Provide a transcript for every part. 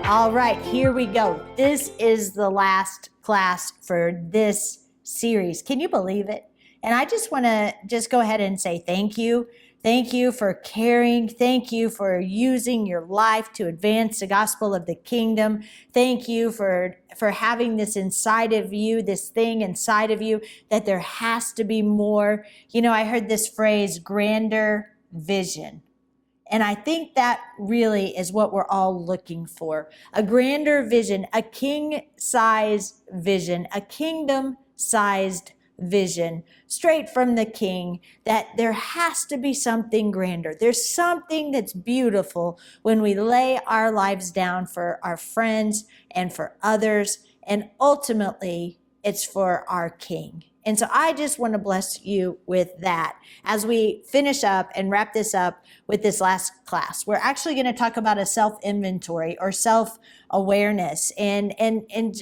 All right, here we go. This is the last class for this series. Can you believe it? And I just want to go ahead and say thank you. Thank you for caring. Thank you for using your life to advance the gospel of the kingdom. Thank you for having this inside of you, this thing inside of you, that there has to be more. You know, I heard this phrase, grander vision. And I think that really is what we're all looking for. A grander vision, a king-sized vision, a kingdom-sized vision, straight from the King, that there has to be something grander. There's something that's beautiful when we lay our lives down for our friends and for others, and ultimately, it's for our King. And so I just want to bless you with that. As we finish up and wrap this up with this last class, we're actually going to talk about a self-inventory or self-awareness. And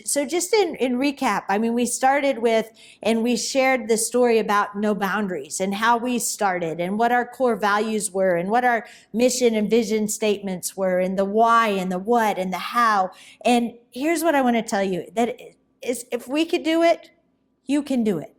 so just in recap, I mean, we started with, and we shared the story about no boundaries and how we started and what our core values were and what our mission and vision statements were and the why and the what and the how. And here's what I want to tell you, that is, if we could do it, you can do it.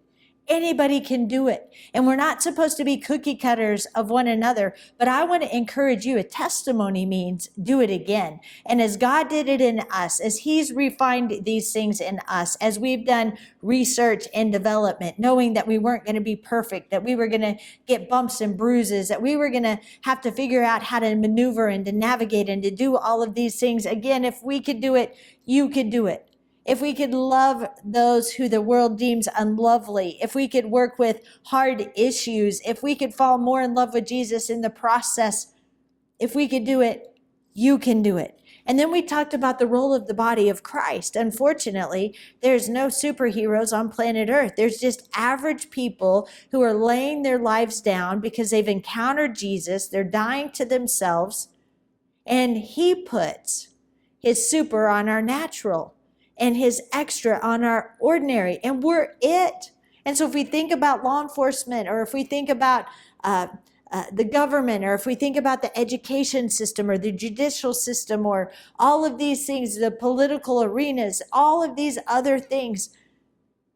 Anybody can do it. And we're not supposed to be cookie cutters of one another, but I want to encourage you. A testimony means do it again. And as God did it in us, as He's refined these things in us, as we've done research and development, knowing that we weren't going to be perfect, that we were going to get bumps and bruises, that we were going to have to figure out how to maneuver and to navigate and to do all of these things. Again, if we could do it, you could do it. If we could love those who the world deems unlovely, if we could work with hard issues, if we could fall more in love with Jesus in the process, if we could do it, you can do it. And then we talked about the role of the body of Christ. Unfortunately, there's no superheroes on planet Earth. There's just average people who are laying their lives down because they've encountered Jesus. They're dying to themselves. And He puts His super on our natural and His extra on our ordinary, and we're it. And so if we think about law enforcement, or if we think about the government, or if we think about the education system or the judicial system, or all of these things, the political arenas, all of these other things,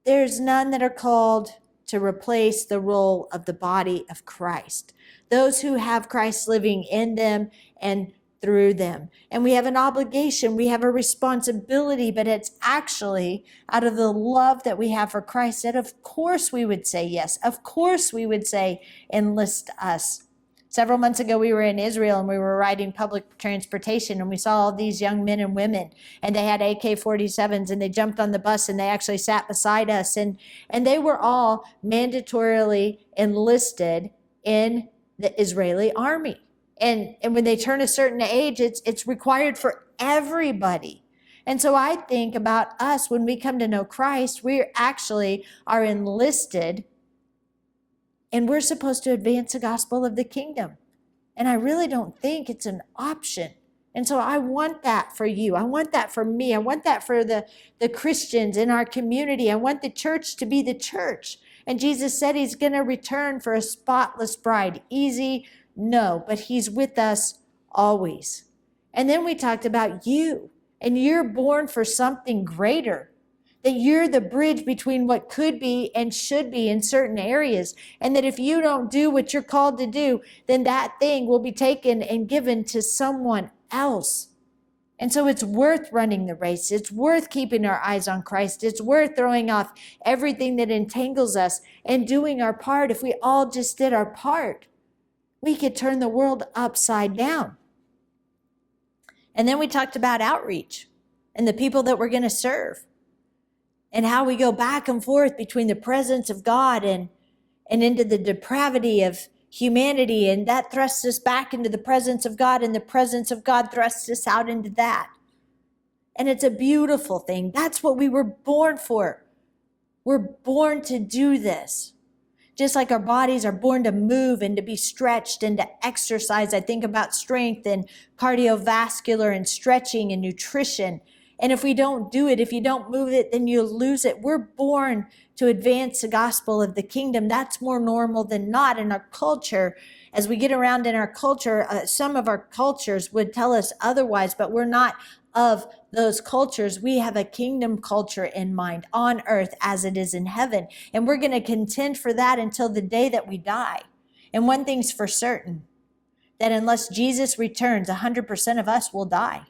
there's none that are called to replace the role of the body of Christ. Those who have Christ living in them and through them. And we have an obligation, we have a responsibility, but it's actually out of the love that we have for Christ that of course we would say yes. Of course we would say, enlist us. Several months ago, we were in Israel and we were riding public transportation, and we saw all these young men and women, and they had AK-47s, and they jumped on the bus and they actually sat beside us, and they were all mandatorily enlisted in the Israeli army. And when they turn a certain age, it's required for everybody. And so I think about us when we come to know Christ, we actually are enlisted, and we're supposed to advance the gospel of the kingdom. And I really don't think it's an option. And so I want that for you. I want that for me. I want that for the Christians in our community. I want the church to be the church. And Jesus said He's going to return for a spotless bride. Easy? No, but He's with us always. And then we talked about you, and you're born for something greater, that you're the bridge between what could be and should be in certain areas, and that if you don't do what you're called to do, then that thing will be taken and given to someone else. And so it's worth running the race. It's worth keeping our eyes on Christ. It's worth throwing off everything that entangles us and doing our part. If we all just did our part, we could turn the world upside down. And then we talked about outreach and the people that we're going to serve, and how we go back and forth between the presence of God and into the depravity of humanity. And that thrusts us back into the presence of God, and the presence of God thrusts us out into that. And it's a beautiful thing. That's what we were born for. We're born to do this. Just like our bodies are born to move and to be stretched and to exercise. I think about strength and cardiovascular and stretching and nutrition. And if we don't do it, if you don't move it, then you lose it. We're born to advance the gospel of the kingdom. That's more normal than not in our culture. As we get around in our culture, some of our cultures would tell us otherwise, but we're not of those cultures. We have a kingdom culture in mind on earth as it is in heaven. And we're going to contend for that until the day that we die. And one thing's for certain, that unless Jesus returns, 100% of us will die.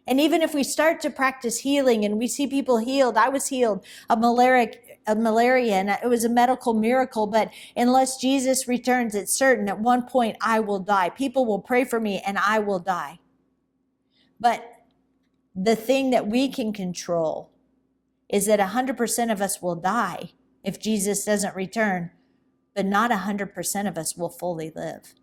And even if we start to practice healing and we see people healed, I was healed of malaria, and it was a medical miracle, but unless Jesus returns, it's certain at one point I will die. People will pray for me and I will die. But the thing that we can control is that 100% of us will die if Jesus doesn't return, but not 100% of us will fully live.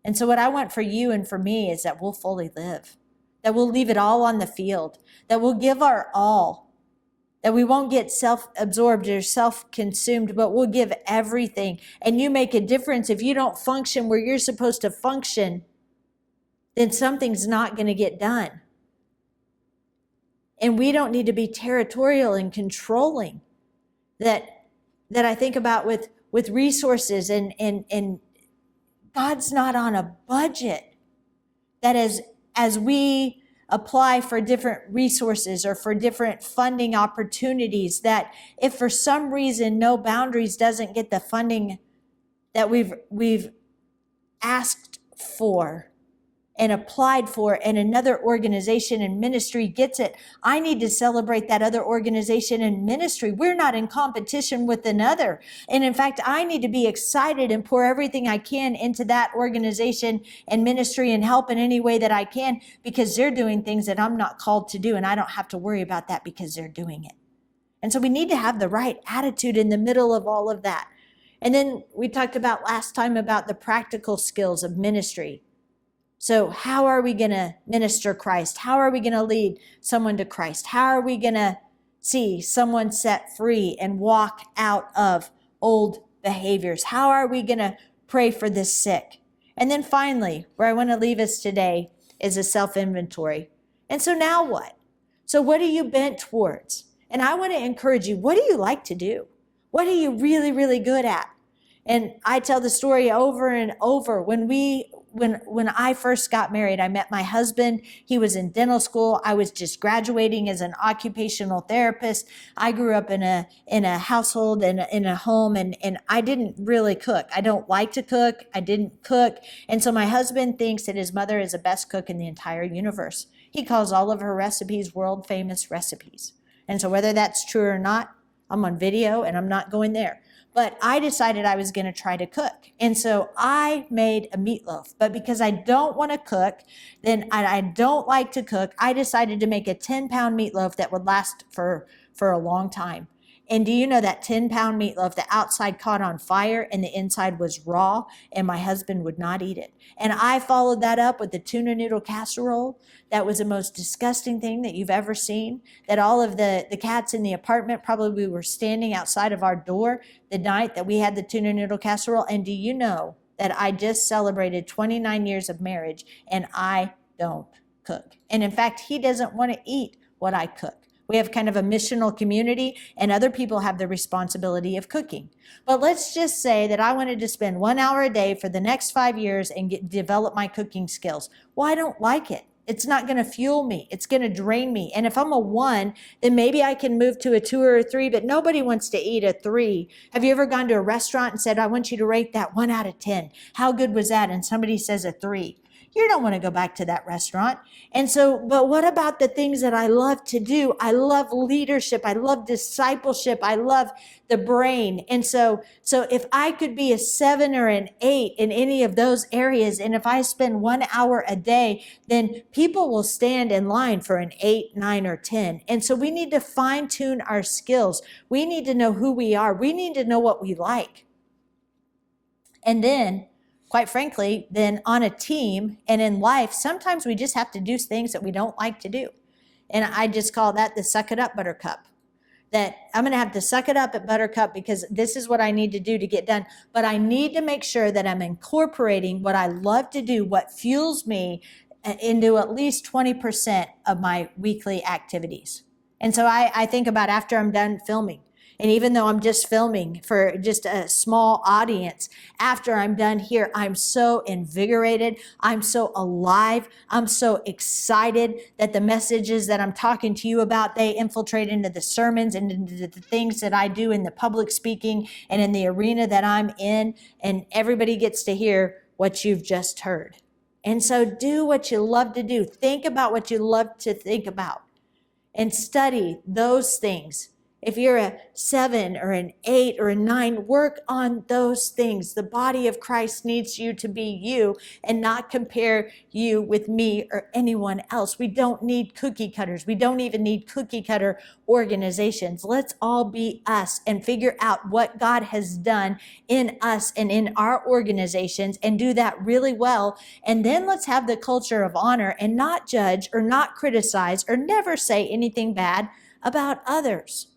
And so what I want for you and for me is that we'll fully live, that we'll leave it all on the field, that we'll give our all, that we won't get self-absorbed or self-consumed, but we'll give everything. And you make a difference. If you don't function where you're supposed to function, then something's not going to get done. And we don't need to be territorial and controlling. That I think about with resources, and God's not on a budget. That as we apply for different resources or for different funding opportunities, that if for some reason No Boundaries doesn't get the funding that we've asked for and applied for, and another organization and ministry gets it, I need to celebrate that other organization and ministry. We're not in competition with another. And in fact, I need to be excited and pour everything I can into that organization and ministry and help in any way that I can, because they're doing things that I'm not called to do, and I don't have to worry about that because they're doing it. And so we need to have the right attitude in the middle of all of that. And then we talked about last time about the practical skills of ministry. So how are we going to minister Christ? How are we going to lead someone to Christ? How are we going to see someone set free and walk out of old behaviors? How are we going to pray for the sick? And then finally, where I want to leave us today is a self-inventory. And so now what? So what are you bent towards? And I want to encourage you, what do you like to do? What are you really, really good at? And I tell the story over and over. When I first got married, I met my husband. He was in dental school. I was just graduating as an occupational therapist. I grew up in a household and in a home, and I didn't really cook. I don't like to cook. I didn't cook. And so my husband thinks that his mother is the best cook in the entire universe. He calls all of her recipes world famous recipes. And so whether that's true or not, I'm on video and I'm not going there. But I decided I was going to try to cook. And so I made a meatloaf. But because I don't want to cook, then I don't like to cook, I decided to make a 10-pound meatloaf that would last for a long time. And do you know that 10-pound meatloaf, the outside caught on fire and the inside was raw, and my husband would not eat it. And I followed that up with the tuna noodle casserole. That was the most disgusting thing that you've ever seen. That all of the cats in the apartment probably were standing outside of our door the night that we had the tuna noodle casserole. And do you know that I just celebrated 29 years of marriage and I don't cook? And in fact, he doesn't want to eat what I cook. We have kind of a missional community, and other people have the responsibility of cooking. But let's just say that I wanted to spend 1 hour a day for the next 5 years and develop my cooking skills. Well, I don't like it. It's not going to fuel me. It's going to drain me. And if I'm a 1, then maybe I can move to a 2 or a 3, but nobody wants to eat a 3. Have you ever gone to a restaurant and said, I want you to rate that 1 out of 10. How good was that? And somebody says a 3. You don't want to go back to that restaurant. And so, but what about the things that I love to do? I love leadership. I love discipleship. I love the brain. And so if I could be a 7 or an 8 in any of those areas, and if I spend 1 hour a day, then people will stand in line for an 8, 9, or 10. And so we need to fine tune our skills. We need to know who we are. We need to know what we like. And then, quite frankly, then on a team and in life, sometimes we just have to do things that we don't like to do. And I just call that the suck it up buttercup. That I'm going to have to suck it up at Buttercup because this is what I need to do to get done. But I need to make sure that I'm incorporating what I love to do, what fuels me, into at least 20% of my weekly activities. And so I think about after I'm done filming, And even though I'm just filming for just a small audience, after I'm done here, I'm so invigorated. I'm so alive. I'm so excited that the messages that I'm talking to you about, they infiltrate into the sermons and into the things that I do in the public speaking and in the arena that I'm in. And everybody gets to hear what you've just heard. And so do what you love to do. Think about what you love to think about and study those things. If you're a 7 or an 8 or a 9, work on those things. The body of Christ needs you to be you and not compare you with me or anyone else. We don't need cookie cutters. We don't even need cookie cutter organizations. Let's all be us and figure out what God has done in us and in our organizations and do that really well. And then let's have the culture of honor and not judge or not criticize or never say anything bad about others.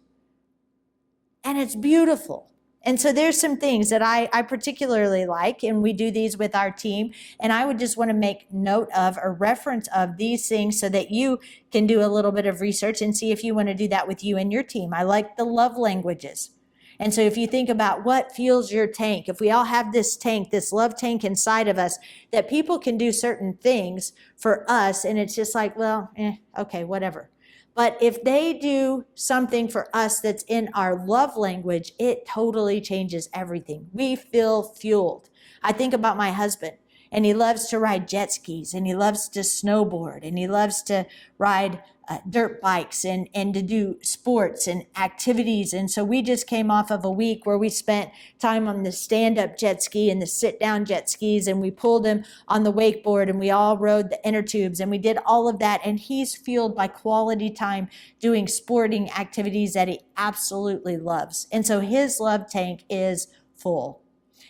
And it's beautiful. And so there's some things that I particularly like, and we do these with our team. And I would just want to make note of or reference of these things so that you can do a little bit of research and see if you want to do that with you and your team. I like the love languages. And so if you think about what fuels your tank, if we all have this tank, this love tank inside of us, that people can do certain things for us, and it's just like, well, okay, whatever. But if they do something for us that's in our love language, it totally changes everything. We feel fueled. I think about my husband, and he loves to ride jet skis, and he loves to snowboard, and he loves to ride dirt bikes and to do sports and activities. And so we just came off of a week where we spent time on the stand-up jet ski and the sit-down jet skis, and we pulled him on the wakeboard, and we all rode the inner tubes, and we did all of that. And he's fueled by quality time doing sporting activities that he absolutely loves. And so his love tank is full.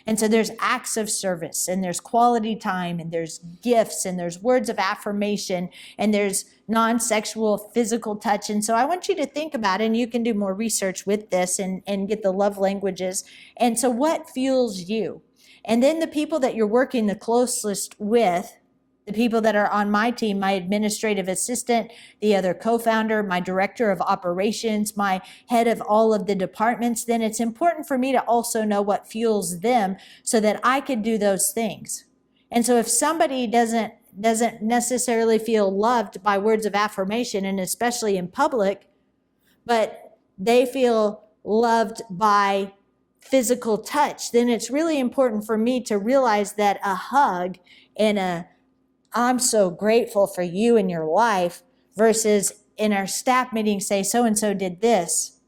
And so there's acts of service, and there's quality time, and there's gifts, and there's words of affirmation, and there's non-sexual physical touch. And so I want you to think about it, and you can do more research with this and get the love languages. And so what fuels you? And then the people that you're working the closest with, the people that are on my team, my administrative assistant, the other co-founder, my director of operations, my head of all of the departments, then it's important for me to also know what fuels them so that I could do those things. And so if somebody doesn't necessarily feel loved by words of affirmation, and especially in public, but they feel loved by physical touch, then it's really important for me to realize that a hug and I'm so grateful for you in your life versus in our staff meeting say so-and-so did this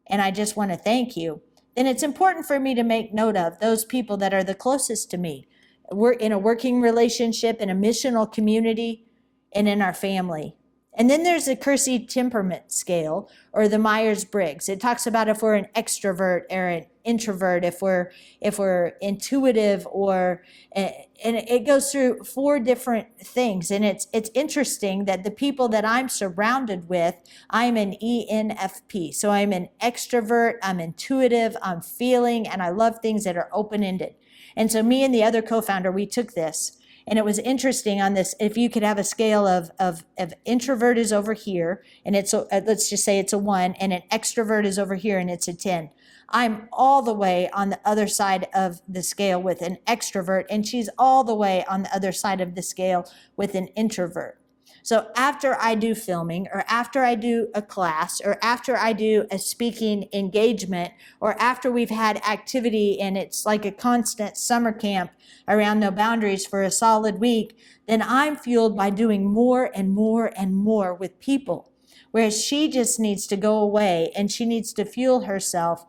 and I just want to thank you, then it's important for me to make note of those people that are the closest to me. We're in a working relationship, in a missional community, and in our family. And then there's the Kersey temperament scale, or the Myers-Briggs. It talks about if we're an extrovert or an introvert, if we're intuitive, or and it goes through 4 different things. And it's interesting that the people that I'm surrounded with, I'm an ENFP. So I'm an extrovert, I'm intuitive, I'm feeling, and I love things that are open-ended. And so me and the other co-founder, we took this. And it was interesting on this, if you could have a scale of introvert is over here, and it's, let's just say it's a 1, and an extrovert is over here, and it's a 10. I'm all the way on the other side of the scale with an extrovert, and she's all the way on the other side of the scale with an introvert. So after I do filming, or after I do a class, or after I do a speaking engagement, or after we've had activity and it's like a constant summer camp around No Boundaries for a solid week, then I'm fueled by doing more and more and more with people. Whereas she just needs to go away and she needs to fuel herself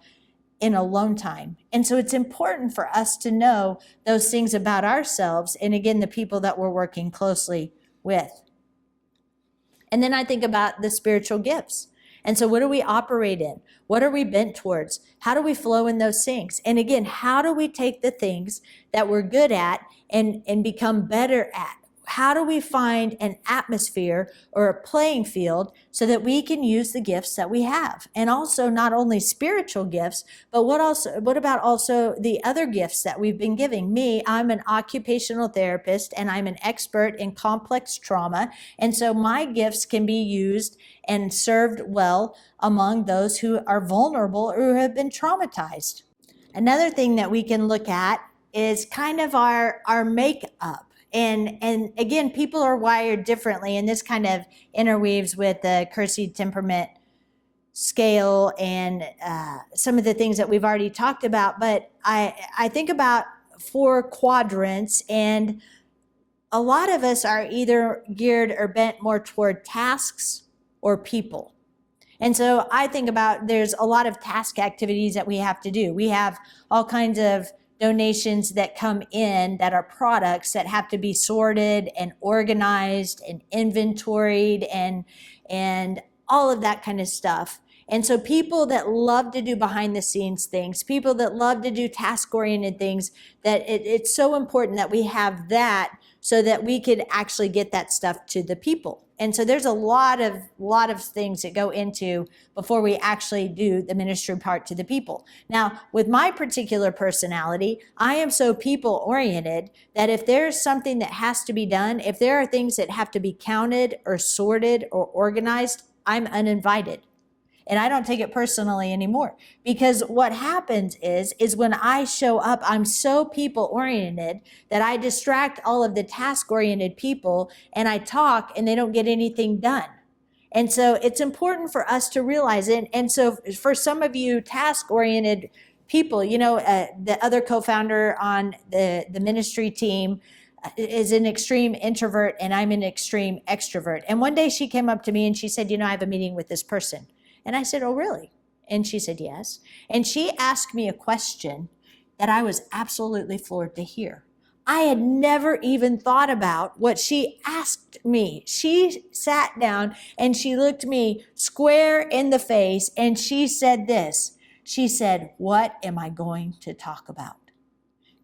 in alone time. And so it's important for us to know those things about ourselves, and again, the people that we're working closely with. And then I think about the spiritual gifts. And so what do we operate in? What are we bent towards? How do we flow in those things? And again, how do we take the things that we're good at and become better at? how do we find an atmosphere or a playing field so that we can use the gifts that we have? And also not only spiritual gifts, but what about also the other gifts that we've been giving? Me, I'm an occupational therapist and I'm an expert in complex trauma. And so my gifts can be used and served well among those who are vulnerable or who have been traumatized. Another thing that we can look at is kind of our makeup. And again, people are wired differently, and this kind of interweaves with the Kersey temperament scale and some of the things that we've already talked about. But I think about 4 quadrants, and a lot of us are either geared or bent more toward tasks or people. And so I think about there's a lot of task activities that we have to do. We have all kinds of donations that come in that are products that have to be sorted and organized and inventoried and all of that kind of stuff. And so people that love to do behind the scenes things, people that love to do task oriented things, that it's so important that we have that so that we could actually get that stuff to the people. And so there's a lot of things that go into before we actually do the ministry part to the people. Now, with my particular personality, I am so people oriented that if there's something that has to be done, if there are things that have to be counted or sorted or organized, I'm uninvited. And I don't take it personally anymore, because what happens is when I show up, I'm so people oriented that I distract all of the task oriented people and I talk and they don't get anything done. And so it's important for us to realize it. And so for some of you task oriented people, the other co-founder on the ministry team is an extreme introvert and I'm an extreme extrovert. And one day she came up to me and she said, I have a meeting with this person. And I said, oh, really? And she said, yes. And she asked me a question that I was absolutely floored to hear. I had never even thought about what she asked me. She sat down and she looked me square in the face and she said this. She said, what am I going to talk about?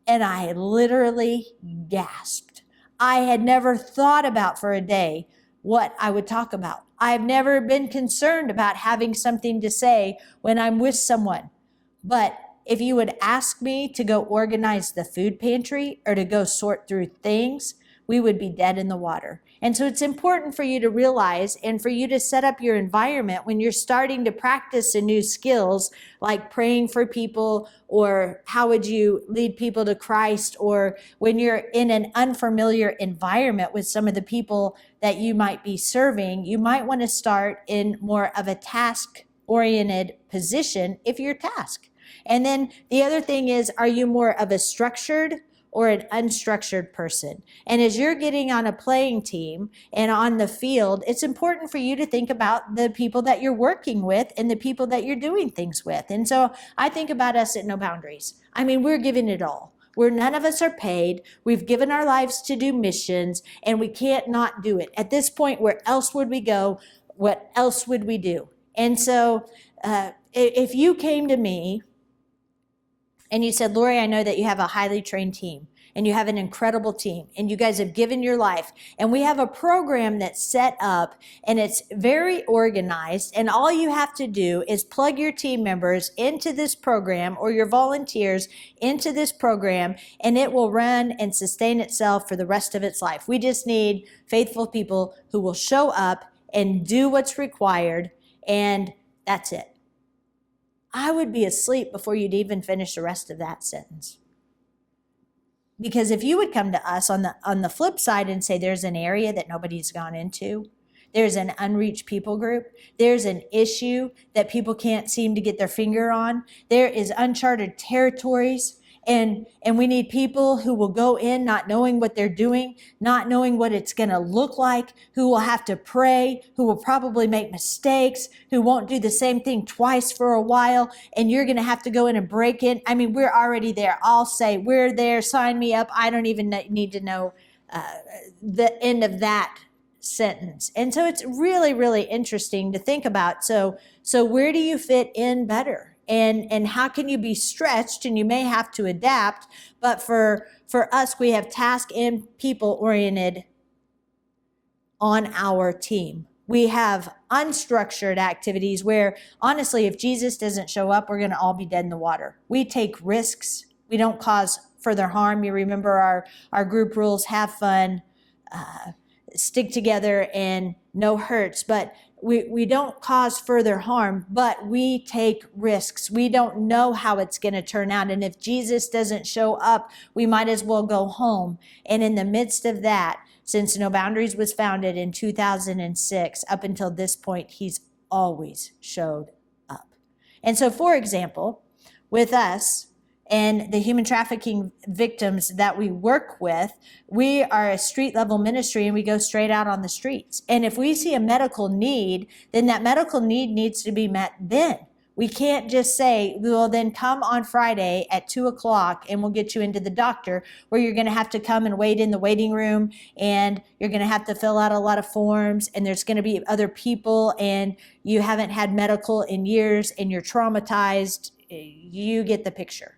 And I literally gasped. I had never thought about for a day what I would talk about. I've never been concerned about having something to say when I'm with someone. But if you would ask me to go organize the food pantry or to go sort through things, we would be dead in the water. And so it's important for you to realize and for you to set up your environment when you're starting to practice the new skills like praying for people, or how would you lead people to Christ, or when you're in an unfamiliar environment with some of the people that you might be serving, you might want to start in more of a task-oriented position if you're tasked. And then the other thing is, are you more of a structured or an unstructured person? And as you're getting on a playing team and on the field, it's important for you to think about the people that you're working with and the people that you're doing things with. And so I think about us at No Boundaries. I mean, we're giving it all. None of us are paid. We've given our lives to do missions, and we can't not do it. At this point, where else would we go? What else would we do? And so if you came to me and you said, Lori, I know that you have a highly trained team and you have an incredible team and you guys have given your life, and we have a program that's set up and it's very organized, and all you have to do is plug your team members into this program or your volunteers into this program, and it will run and sustain itself for the rest of its life. We just need faithful people who will show up and do what's required, and that's it. I would be asleep before you'd even finish the rest of that sentence. Because if you would come to us on the flip side and say there's an area that nobody's gone into, there's an unreached people group, there's an issue that people can't seem to get their finger on, there is uncharted territories, and we need people who will go in not knowing what they're doing, not knowing what it's going to look like, who will have to pray, who will probably make mistakes, who won't do the same thing twice for a while, and you're going to have to go in and break in. I mean, we're already there. I'll say, we're there, sign me up. I don't even need to know the end of that sentence. And so it's really, really interesting to think about. So where do you fit in better? And how can you be stretched? And you may have to adapt, but for us, we have task and people-oriented on our team. We have unstructured activities where, honestly, if Jesus doesn't show up, we're going to all be dead in the water. We take risks. We don't cause further harm. You remember our group rules: have fun, stick together, and no hurts. But we don't cause further harm, but we take risks. We don't know how it's going to turn out. And if Jesus doesn't show up, we might as well go home. And in the midst of that, since No Boundaries was founded in 2006, up until this point, he's always showed up. And so, for example, with us and the human trafficking victims that we work with, we are a street level ministry and we go straight out on the streets. And if we see a medical need, then that medical need needs to be met then. We can't just say, well, then come on Friday at 2:00 and we'll get you into the doctor, where you're going to have to come and wait in the waiting room, and you're going to have to fill out a lot of forms, and there's going to be other people, and you haven't had medical in years and you're traumatized. You get the picture.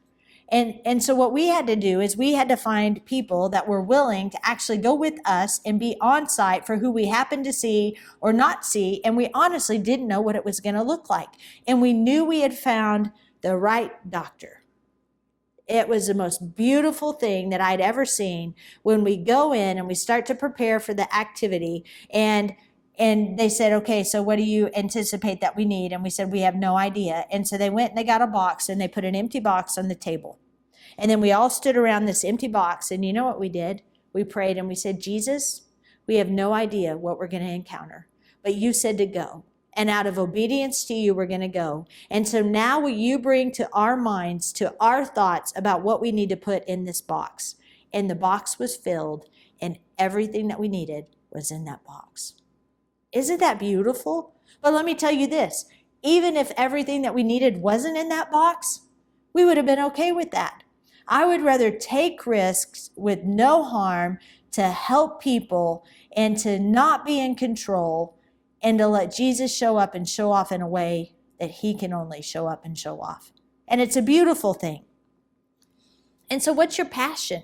And so what we had to do is we had to find people that were willing to actually go with us and be on site for who we happened to see or not see. And we honestly didn't know what it was going to look like. And we knew we had found the right doctor. It was the most beautiful thing that I'd ever seen when we go in and we start to prepare for the activity. And they said, okay, so what do you anticipate that we need? And we said, we have no idea. And so they went and they got a box and they put an empty box on the table. And then we all stood around this empty box, and you know what we did? We prayed and we said, Jesus, we have no idea what we're going to encounter, but you said to go. And out of obedience to you, we're going to go. And so now will you bring to our minds, to our thoughts about what we need to put in this box? And the box was filled, and everything that we needed was in that box. Isn't that beautiful? But let me tell you this, even if everything that we needed wasn't in that box, we would have been okay with that. I would rather take risks with no harm to help people and to not be in control, and to let Jesus show up and show off in a way that he can only show up and show off. And it's a beautiful thing. And so what's your passion?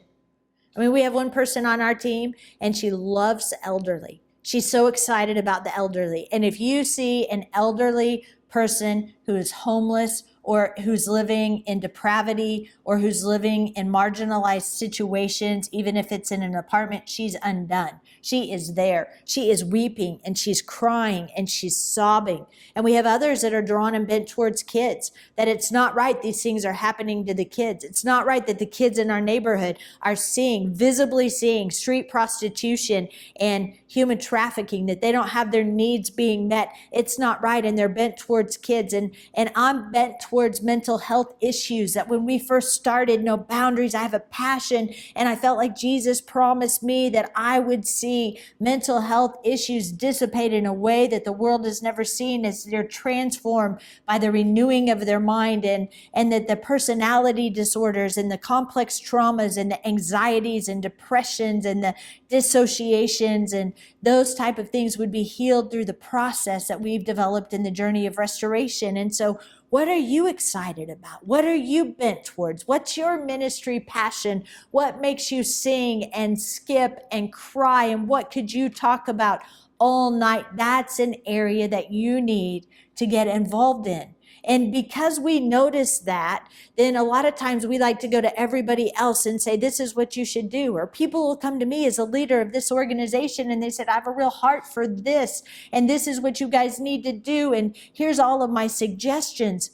I mean, we have one person on our team and she loves the elderly. She's so excited about the elderly. And if you see an elderly person who is homeless, or who's living in depravity, or who's living in marginalized situations, even if it's in an apartment, she's undone. She is there. She is weeping and she's crying and she's sobbing. And we have others that are drawn and bent towards kids, that it's not right these things are happening to the kids. It's not right that the kids in our neighborhood are visibly seeing street prostitution and human trafficking, that they don't have their needs being met. It's not right. And they're bent towards kids. And I'm bent towards mental health issues, that when we first started No Boundaries, I have a passion, and I felt like Jesus promised me that I would see mental health issues dissipate in a way that the world has never seen, as they're transformed by the renewing of their mind, and that the personality disorders and the complex traumas and the anxieties and depressions and the dissociations and those type of things would be healed through the process that we've developed in the journey of restoration. And so what are you excited about? What are you bent towards? What's your ministry passion? What makes you sing and skip and cry? And what could you talk about all night? That's an area that you need to get involved in. And because we notice that, then a lot of times we like to go to everybody else and say, this is what you should do. Or people will come to me as a leader of this organization and they said, I have a real heart for this, and this is what you guys need to do, and here's all of my suggestions.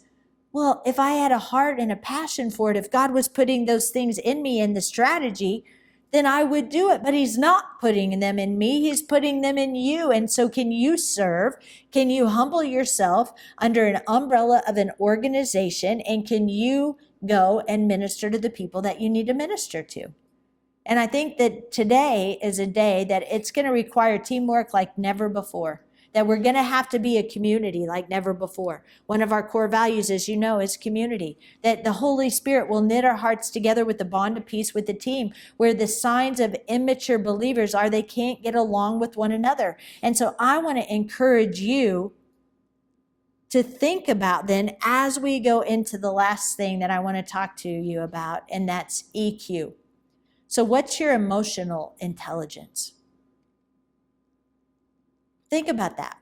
Well, if I had a heart and a passion for it, if God was putting those things in me and the strategy, then I would do it. But he's not putting them in me. He's putting them in you. And so can you serve? Can you humble yourself under an umbrella of an organization? And can you go and minister to the people that you need to minister to? And I think that today is a day that it's going to require teamwork like never before. That we're going to have to be a community like never before. One of our core values, as you know, is community. That the Holy Spirit will knit our hearts together with the bond of peace with the team, where the signs of immature believers are they can't get along with one another. And so I want to encourage you to think about then, as we go into the last thing that I want to talk to you about, and that's EQ. So what's your emotional intelligence? Think about that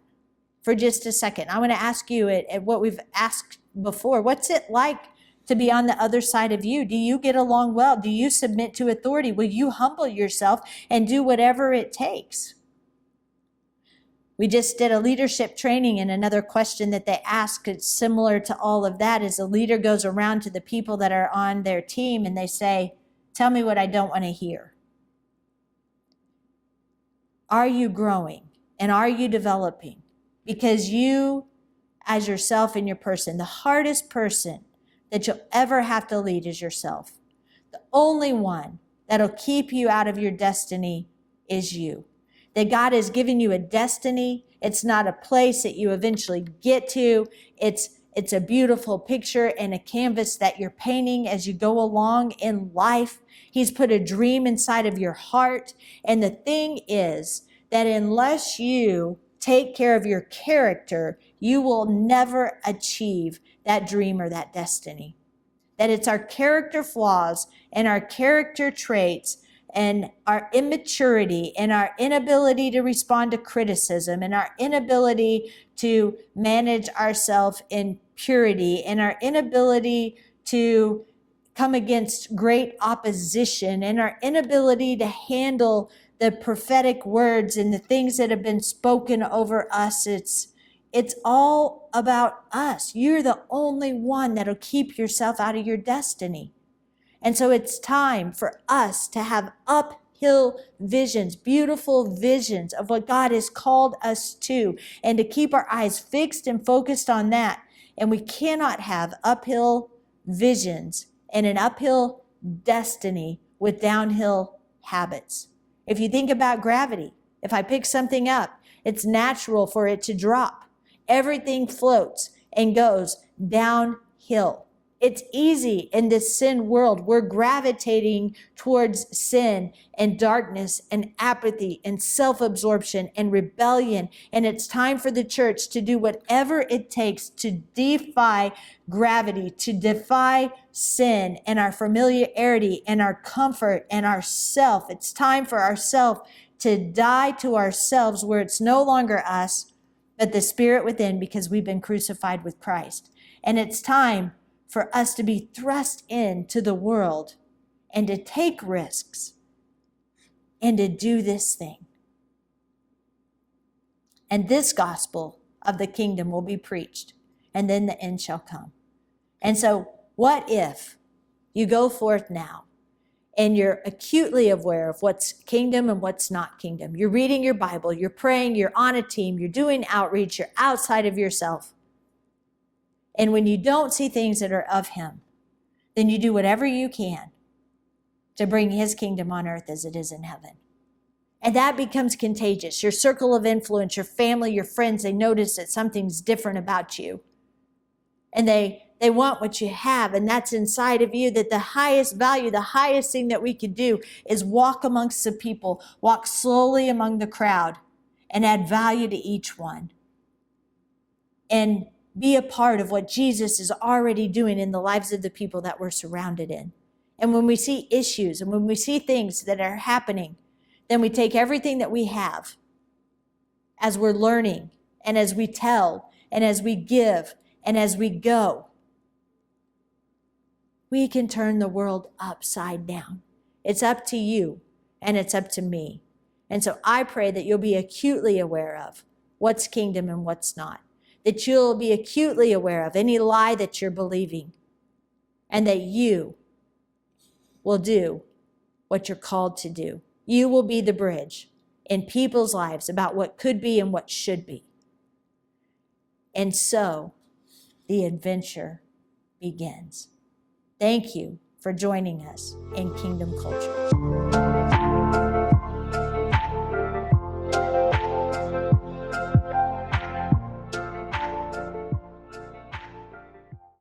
for just a second. I want to ask you at what we've asked before. What's it like to be on the other side of you? Do you get along well? Do you submit to authority? Will you humble yourself and do whatever it takes? We just did a leadership training, and another question that they ask, it's similar to all of that, is a leader goes around to the people that are on their team and they say, tell me what I don't want to hear. Are you growing and are you developing? Because you, as yourself and your person, the hardest person that you'll ever have to lead is yourself. The only one that'll keep you out of your destiny is you. That God has given you a destiny. It's not a place that you eventually get to. It's a beautiful picture and a canvas that you're painting as you go along in life. He's put a dream inside of your heart. And the thing is that unless you take care of your character, you will never achieve that dream or that destiny. That it's our character flaws and our character traits and our immaturity and our inability to respond to criticism and our inability to manage ourselves in purity and our inability to come against great opposition and our inability to handle the prophetic words and the things that have been spoken over us. It's all about us. You're the only one that'll keep yourself out of your destiny. And so it's time for us to have uphill visions, beautiful visions of what God has called us to, and to keep our eyes fixed and focused on that. And we cannot have uphill visions and an uphill destiny with downhill habits. If you think about gravity, if I pick something up, it's natural for it to drop. Everything floats and goes downhill. It's easy in this sin world. We're gravitating towards sin and darkness and apathy and self-absorption and rebellion. And it's time for the church to do whatever it takes to defy gravity, to defy sin and our familiarity and our comfort and our self. It's time for ourselves to die to ourselves, where it's no longer us, but the spirit within, because we've been crucified with Christ. And it's time for us to be thrust into the world and to take risks and to do this thing. And this gospel of the kingdom will be preached, and then the end shall come. And so what if you go forth now and you're acutely aware of what's kingdom and what's not kingdom? You're reading your Bible, you're praying, you're on a team, you're doing outreach, you're outside of yourself. And when you don't see things that are of him, then you do whatever you can to bring his kingdom on earth as it is in heaven. And that becomes contagious. Your circle of influence, your family, your friends, they notice that something's different about you. And they want what you have, and that's inside of you. That the highest value, the highest thing that we could do is walk amongst the people, walk slowly among the crowd, and add value to each one. And be a part of what Jesus is already doing in the lives of the people that we're surrounded in. And when we see issues and when we see things that are happening, then we take everything that we have as we're learning and as we tell and as we give and as we go. We can turn the world upside down. It's up to you and it's up to me. And so I pray that you'll be acutely aware of what's kingdom and what's not. That you'll be acutely aware of any lie that you're believing, and that you will do what you're called to do. You will be the bridge in people's lives about what could be and what should be. And so the adventure begins. Thank you for joining us in Kingdom Culture.